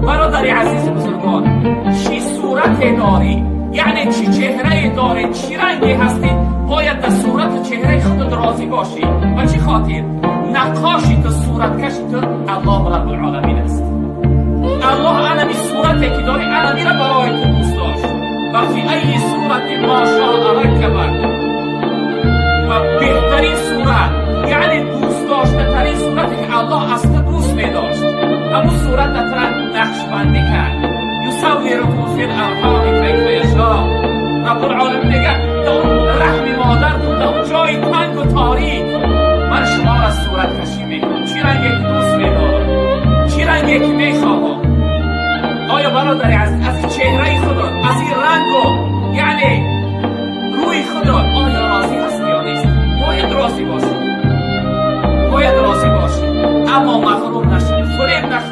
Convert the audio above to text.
برادری عزیز بزرگان، چی صورت داری، یعنی چی چهره داری، چی رنگی هستی، باید در صورت چهره خودت راضی باشی. و چی خاطر؟ نقاشی تو، صورت کشی تو الله رب العالمین است. الله علمی صورتی که داری علمی را برای تو دوست داشت. و فی ای صورت ما شاء رکبک، و بهترین صورت یعنی دوست داشته ترین صورتی که الله از تو دوست می داشت، همون صورت را نقش بندی کرد. یصورکم فی الارحام کیف یشاء. رب العالمین میگه در اون رحم مادرتون، در اون جای تنگ و تاریک، من شما را صورت کشی میکنم. چی رنگی که دوست میدارم، چی رنگی که میخواهم. آیا برادری از چهره خدا، از این رنگ و یعنی روی خدا آیا راضی هستی یا نیست؟ باید راضی باشی، باید راضی باشی، اما مغرور نشی، فریب نخوری.